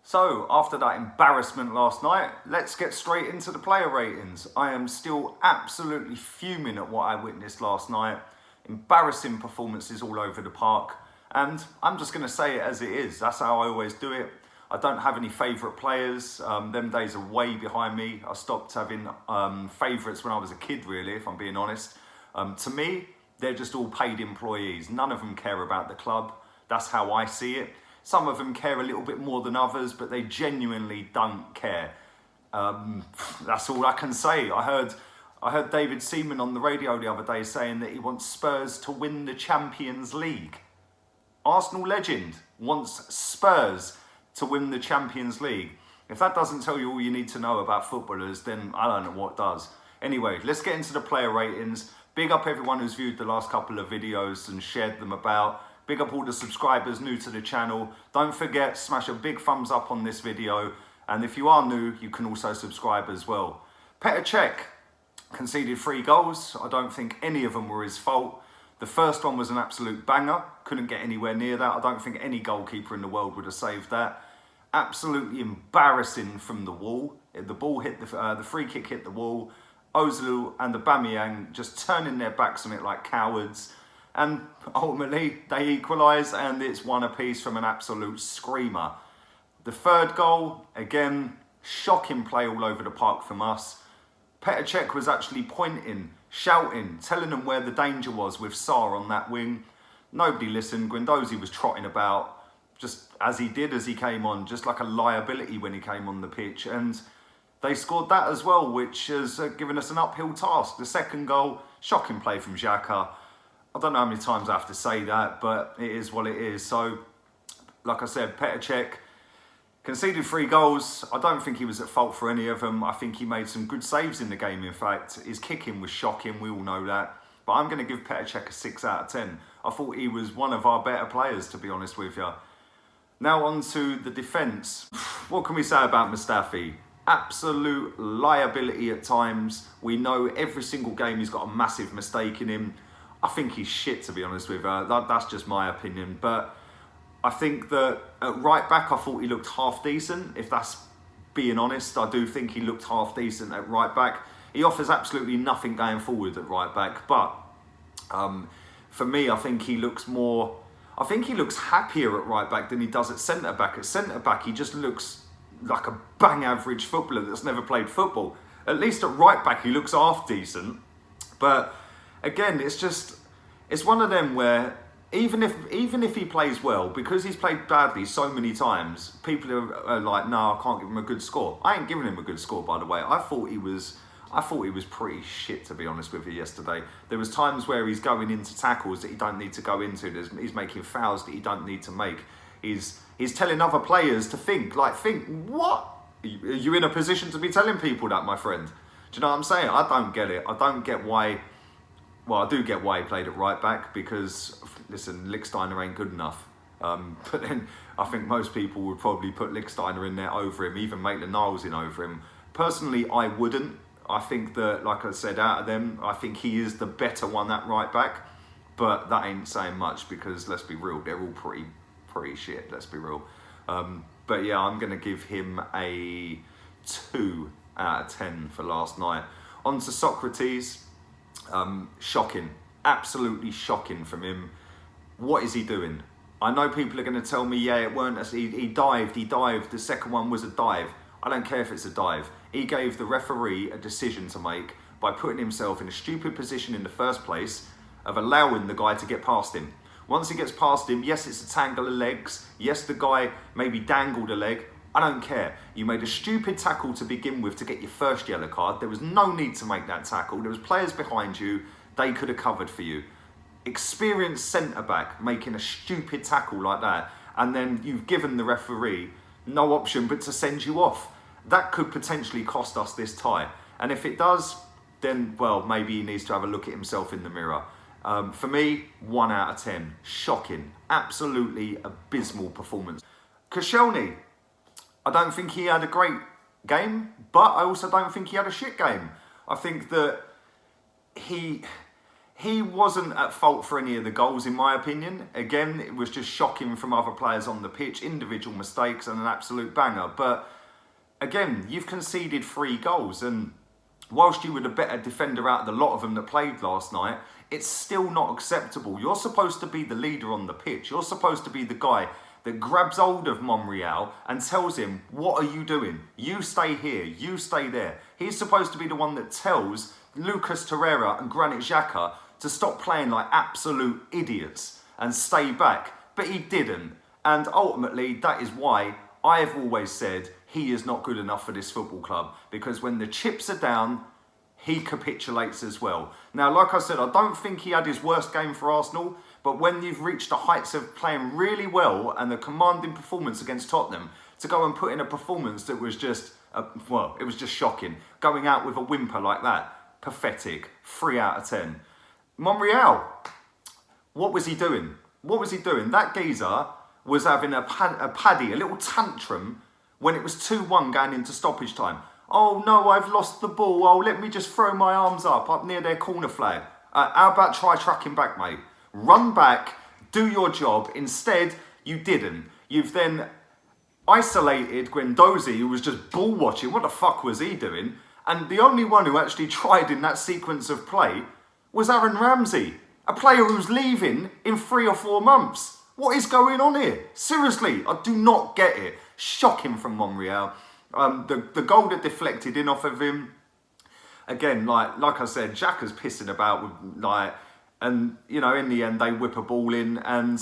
So, after that embarrassment last night, let's get straight into the player ratings. I am still absolutely fuming at what I witnessed last night. Embarrassing performances all over the park. And I'm just going to say it as it is. That's how I always do it. I don't have any favourite players. Them days are way behind me. I stopped having favourites when I was a kid, really, if I'm being honest. To me, they're just all paid employees. None of them care about the club. That's how I see it. Some of them care a little bit more than others, but they genuinely don't care. That's all I can say. I heard David Seaman on the radio the other day saying that he wants Spurs to win the Champions League. Arsenal legend wants Spurs to win the Champions League. If that doesn't tell you all you need to know about footballers, then I don't know what does. Anyway, let's get into the player ratings. Big up everyone who's viewed the last couple of videos and shared them about. Big up all the subscribers new to the channel. Don't forget, smash a big thumbs up on this video. And if you are new, you can also subscribe as well. Petr Cech conceded 3 goals. I don't think any of them were his fault. The first one was an absolute banger. Couldn't get anywhere near that. I don't think any goalkeeper in the world would have saved that. Absolutely embarrassing from the wall. The ball hit the free kick hit the wall. Ozil and Aubameyang just turning their backs on it like cowards. And ultimately, they equalise, and it's 1 apiece from an absolute screamer. The third goal, again, shocking play all over the park from us. Petr Cech was actually pointing, shouting, telling them where the danger was with Sarr on that wing. Nobody listened. Guendouzi was trotting about, just as he did as he came on, just like a liability when he came on the pitch. And they scored that as well, which has given us an uphill task. The second goal, shocking play from Xhaka. I don't know how many times I have to say that, but it is what it is. So, like I said, Petr Cech conceded 3 goals. I don't think he was at fault for any of them. I think he made some good saves in the game, in fact. His kicking was shocking, we all know that. But I'm going to give Petr Cech a 6 out of 10. I thought he was one of our better players, to be honest with you. Now on to the defence. What can we say about Mustafi? Absolute liability at times. We know every single game he's got a massive mistake in him. I think he's shit, to be honest with you. That's just my opinion. But I think that at right back, I thought he looked half decent. If that's being honest, I do think he looked half decent at right back. He offers absolutely nothing going forward at right back. But for me, I think he looks more... I think he looks happier at right back than he does at centre back. At centre back, he just looks like a bang average footballer that's never played football. At least at right back, he looks half decent. But again, it's one of them where even if he plays well, because he's played badly so many times, people are like, no, I can't give him a good score. I ain't giving him a good score, by the way. I thought he was pretty shit, to be honest with you, yesterday. There was times where he's going into tackles that he don't need to go into. He's making fouls that he don't need to make. He's telling other players to think. What? Are you in a position to be telling people that, my friend? Do you know what I'm saying? I don't get it. I don't get why... Well, I do get why he played at right back because, listen, Lichtsteiner ain't good enough. But then I think most people would probably put Lichtsteiner in there over him, even Maitland-Niles in over him. Personally, I wouldn't. I think that, like I said, out of them, I think he is the better one at right back. But that ain't saying much because, let's be real, they're all pretty shit, let's be real. But yeah, I'm going to give him a 2 out of 10 for last night. On to Socrates. Shocking, absolutely shocking from him. What is he doing? I know people are going to tell me, yeah, it weren't, he dived, the second one was a dive. I don't care if it's a dive. He gave the referee a decision to make by putting himself in a stupid position in the first place of allowing the guy to get past him. Once he gets past him, yes, it's a tangle of legs. Yes, the guy maybe dangled a leg. I don't care. You made a stupid tackle to begin with to get your first yellow card. There was no need to make that tackle. There was players behind you. They could have covered for you. Experienced centre-back making a stupid tackle like that, and then you've given the referee no option but to send you off. That could potentially cost us this tie. And if it does, then, well, maybe he needs to have a look at himself in the mirror. For me, 1 out of 10. Shocking. Absolutely abysmal performance. Koscielny. I don't think he had a great game, but I also don't think he had a shit game. I think that he He wasn't at fault for any of the goals, in my opinion. Again, it was just shocking from other players on the pitch, individual mistakes and an absolute banger. But again, you've conceded 3 goals, and whilst you were the better defender out of the lot of them that played last night, it's still not acceptable. You're supposed to be the leader on the pitch. You're supposed to be the guy that grabs hold of Monreal and tells him, what are you doing? You stay here, you stay there. He's supposed to be the one that tells Lucas Torreira and Granit Xhaka to stop playing like absolute idiots and stay back. But he didn't. And ultimately, that is why I've always said he is not good enough for this football club. Because when the chips are down, he capitulates as well. Now, like I said, I don't think he had his worst game for Arsenal. But when you've reached the heights of playing really well and a commanding performance against Tottenham, to go and put in a performance that was just, it was just shocking. Going out with a whimper like that, pathetic. 3 out of 10. Monreal, what was he doing? What was he doing? That geezer was having a little tantrum when it was 2-1 going into stoppage time. Oh no, I've lost the ball. Oh, let me just throw my arms up near their corner flag. How about try tracking back, mate? Run back, do your job. Instead, you didn't. You've then isolated Guendouzi, who was just ball watching. What the fuck was he doing? And the only one who actually tried in that sequence of play was Aaron Ramsey, a player who's leaving in 3 or 4 months. What is going on here? Seriously, I do not get it. Shocking from Monreal. The goal that deflected in off of him, again, like I said, Xhaka's pissing about with and you know, in the end they whip a ball in, and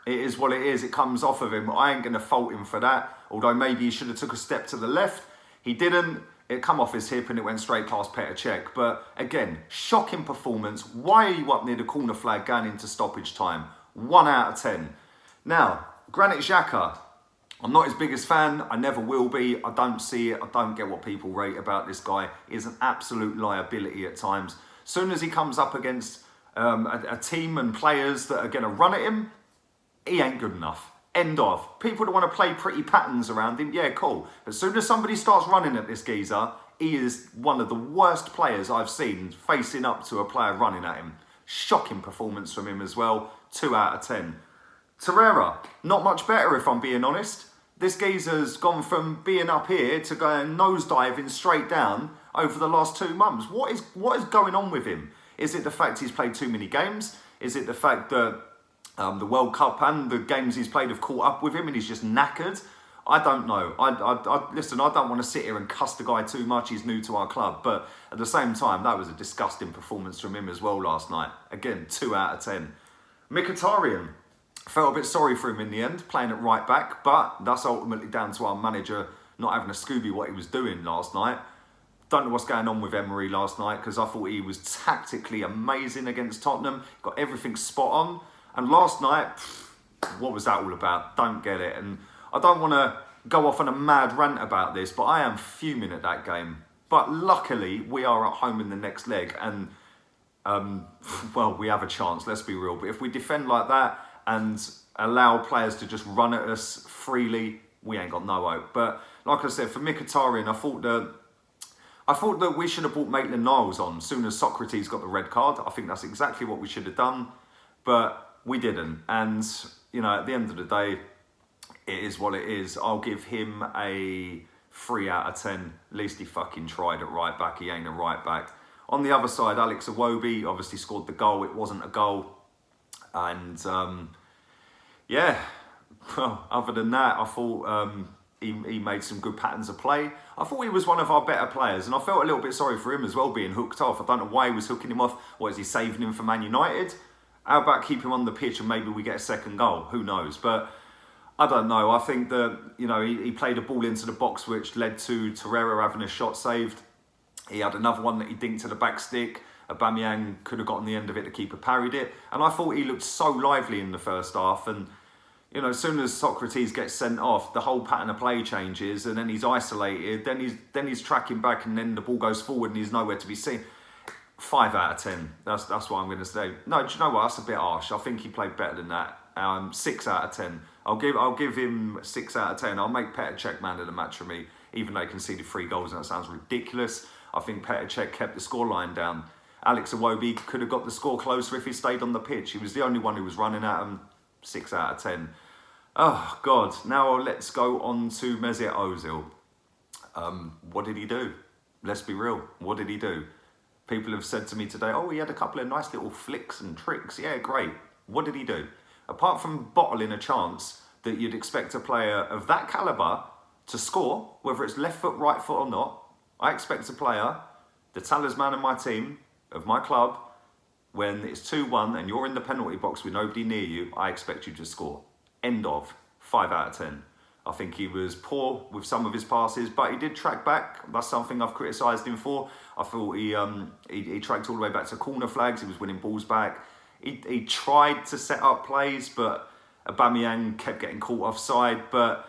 it is what it is. It comes off of him. I ain't going to fault him for that. Although maybe he should have took a step to the left. He didn't. It come off his hip and it went straight past Petr Cech. But again, shocking performance. Why are you up near the corner flag going into stoppage time? 1 out of 10. Now, Granit Xhaka. I'm not his biggest fan. I never will be. I don't see it. I don't get what people rate about this guy. He's an absolute liability at times. Soon as he comes up against a team and players that are going to run at him, he ain't good enough. End of. People that want to play pretty patterns around him, yeah, cool. As soon as somebody starts running at this geezer, he is one of the worst players I've seen facing up to a player running at him. Shocking performance from him as well. 2 out of 10. Torreira, not much better if I'm being honest. This geezer's gone from being up here to going nosediving straight down over the last 2 months. What is going on with him? Is it the fact he's played too many games? Is it the fact that the World Cup and the games he's played have caught up with him and he's just knackered? I don't know. Listen, I don't want to sit here and cuss the guy too much. He's new to our club. But at the same time, that was a disgusting performance from him as well last night. Again, 2 out of 10. Mkhitaryan. Felt a bit sorry for him in the end, playing at right back. But that's ultimately down to our manager not having a Scooby what he was doing last night. Don't know what's going on with Emery last night, because I thought he was tactically amazing against Tottenham. Got everything spot on. And last night, what was that all about? Don't get it. And I don't want to go off on a mad rant about this, but I am fuming at that game. But luckily, we are at home in the next leg. And, well, we have a chance, let's be real. But if we defend like that and allow players to just run at us freely, we ain't got no hope. But like I said, for Mkhitaryan, I thought that we should have brought Maitland-Niles on as soon as Socrates got the red card. I think that's exactly what we should have done. But we didn't. And, you know, at the end of the day, it is what it is. I'll give him a 3 out of 10. At least he fucking tried at right back. He ain't a right back. On the other side, Alex Iwobi obviously scored the goal. It wasn't a goal. And, yeah, well, other than that, I thought he made some good patterns of play. I thought he was one of our better players, and I felt a little bit sorry for him as well, being hooked off. I don't know why he was hooking him off. What, is he saving him for Man United? How about keep him on the pitch and maybe we get a second goal? Who knows? But I don't know. I think that, you know, he played a ball into the box which led to Torreira having a shot saved. He had another one that he dinked to the back stick. Aubameyang could have gotten the end of it, the keeper parried it. And I thought he looked so lively in the first half. And, you know, as soon as Socrates gets sent off, the whole pattern of play changes, and then he's isolated, then he's tracking back, and then the ball goes forward and he's nowhere to be seen. 5 out of 10. That's what I'm going to say. No, do you know what? That's a bit harsh. I think he played better than that. 6 out of 10. I'll give him 6 out of 10. I'll make Petr Cech man of the match for me, even though he conceded 3 goals, and that sounds ridiculous. I think Petr Cech kept the scoreline down. Alex Iwobi could have got the score closer if he stayed on the pitch. He was the only one who was running at him. 6 out of 10. Oh, God. Now let's go on to Mesut Ozil. What did he do? Let's be real. What did he do? People have said to me today, oh, he had a couple of nice little flicks and tricks. Yeah, great. What did he do? Apart from bottling a chance that you'd expect a player of that calibre to score, whether it's left foot, right foot or not, I expect a player, the talisman of my team, of my club, when it's 2-1 and you're in the penalty box with nobody near you, I expect you to score. End of. 5 out of 10. I think he was poor with some of his passes, but he did track back. That's something I've criticised him for. I thought he tracked all the way back to corner flags. He was winning balls back. He tried to set up plays, but Aubameyang kept getting caught offside. But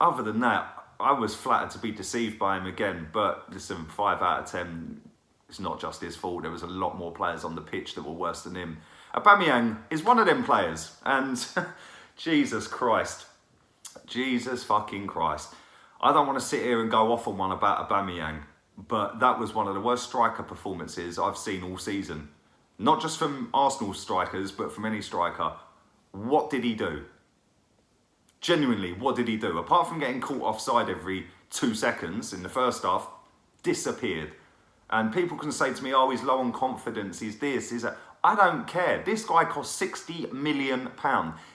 other than that, I was flattered to be deceived by him again. But listen, 5 out of 10, it's not just his fault. There was a lot more players on the pitch that were worse than him. Aubameyang is one of them players, and Jesus Christ. Jesus fucking Christ. I don't want to sit here and go off on one about Aubameyang, but that was one of the worst striker performances I've seen all season. Not just from Arsenal strikers, but from any striker. What did he do? Genuinely, what did he do? Apart from getting caught offside every 2 seconds in the first half, disappeared. And people can say to me, oh, he's low on confidence, he's this, he's that. I don't care. This guy costs £60 million.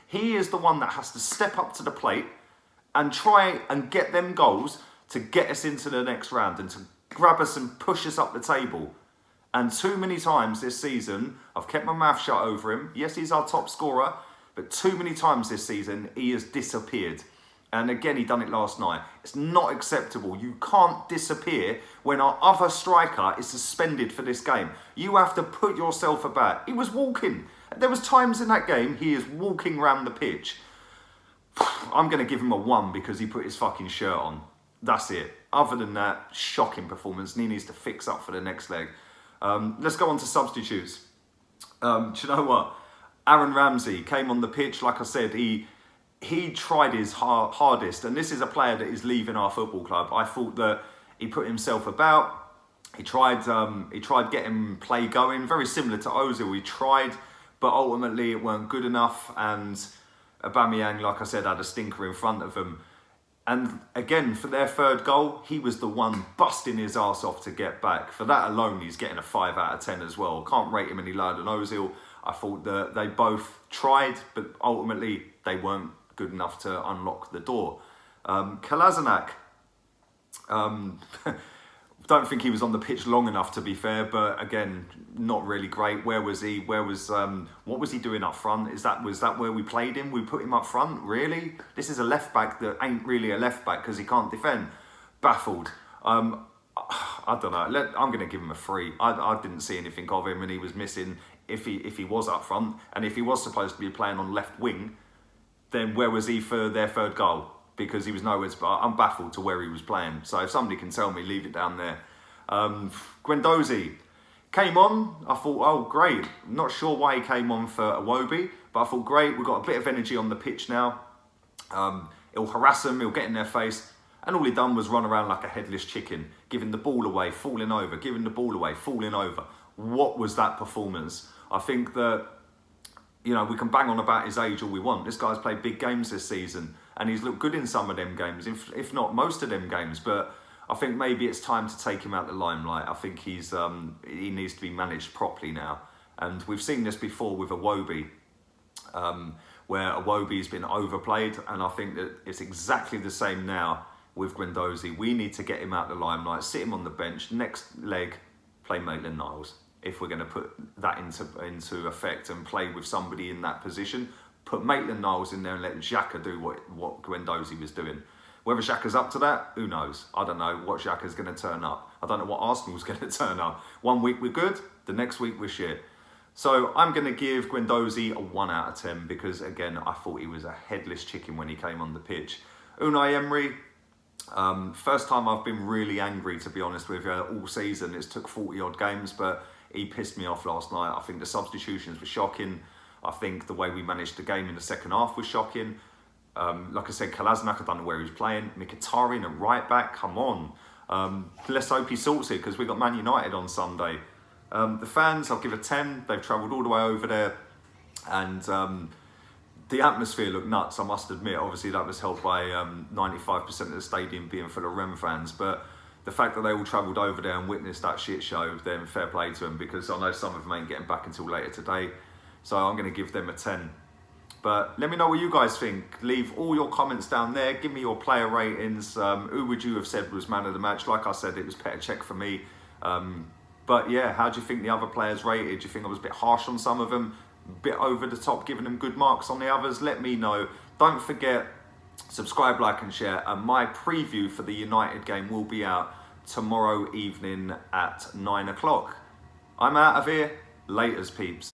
He is the one that has to step up to the plate and try and get them goals to get us into the next round and to grab us and push us up the table. And too many times this season, I've kept my mouth shut over him. Yes, he's our top scorer, but too many times this season, he has disappeared. And again, he done it last night. It's not acceptable. You can't disappear when our other striker is suspended for this game. You have to put yourself about. He was walking. There was times in that game he is walking around the pitch. I'm going to give him a 1 because he put his fucking shirt on. That's it. Other than that, shocking performance. And he needs to fix up for the next leg. Let's go on to substitutes. Do you know what? Aaron Ramsey came on the pitch. Like I said, he tried his hardest. And this is a player that is leaving our football club. I thought that he put himself about. He tried getting play going. Very similar to Ozil. He tried, but ultimately it weren't good enough. And Aubameyang, like I said, had a stinker in front of him. And again, for their third goal, he was the one busting his arse off to get back. For that alone, he's getting a 5 out of 10 as well. Can't rate him any lower than Ozil. I thought that they both tried, but ultimately they weren't good enough to unlock the door. Kolasinac, don't think he was on the pitch long enough, to be fair, but again, not really great. Where was he? What was he doing up front? Was that where we played him? We put him up front? Really? This is a left back that ain't really a left back because he can't defend. Baffled. I don't know. I'm going to give him a 3. I didn't see anything of him, and he was missing if he was up front, and if he was supposed to be playing on left wing, then where was he for their third goal? Because he was nowhere. I'm baffled to where he was playing. So if somebody can tell me, leave it down there. Guendouzi came on. I thought, oh, great. I'm not sure why he came on for Iwobi, but I thought, great. We've got a bit of energy on the pitch now. He'll harass them. He'll get in their face. And all he done was run around like a headless chicken, giving the ball away, falling over, giving the ball away, falling over. What was that performance? I think that, you know, we can bang on about his age all we want. This guy's played big games this season, and he's looked good in some of them games, if not most of them games. But I think maybe it's time to take him out the limelight. I think he needs to be managed properly now. And we've seen this before with Iwobi, where Iwobi's been overplayed, and I think that it's exactly the same now with Guendouzi. We need to get him out the limelight, sit him on the bench. Next leg, play Maitland-Niles. If we're going to put that into effect and play with somebody in that position, put Maitland-Niles in there and let Xhaka do what Guendouzi was doing. Whether Xhaka's up to that, who knows? I don't know what Xhaka's going to turn up. I don't know what Arsenal's going to turn up. One week we're good, the next week we're shit. So I'm going to give Guendouzi a 1 out of 10 because, again, I thought he was a headless chicken when he came on the pitch. Unai Emery, first time I've been really angry, to be honest with you, all season. It's took 40-odd games, but he pissed me off last night. I think the substitutions were shocking. I think the way we managed the game in the second half was shocking. Like I said, Kolasinac, I don't know where he was playing. Mkhitaryan, a right back, come on. Let's hope he sorts it because we got Man United on Sunday. The fans, I'll give a 10. They've travelled all the way over there, and the atmosphere looked nuts, I must admit. Obviously, that was held by 95% of the stadium being full of Rennes fans, but the fact that they all travelled over there and witnessed that shit show, then fair play to them, because I know some of them ain't getting back until later today. So I'm going to give them a 10. But let me know what you guys think. Leave all your comments down there. Give me your player ratings. Who would you have said was man of the match? Like I said, it was Petr Cech for me. But yeah, how do you think the other players rated? Do you think I was a bit harsh on some of them? A bit over the top, giving them good marks on the others? Let me know. Don't forget, subscribe, like and share. And my preview for the United game will be out tomorrow evening at 9 o'clock. I'm out of here. Laters, peeps.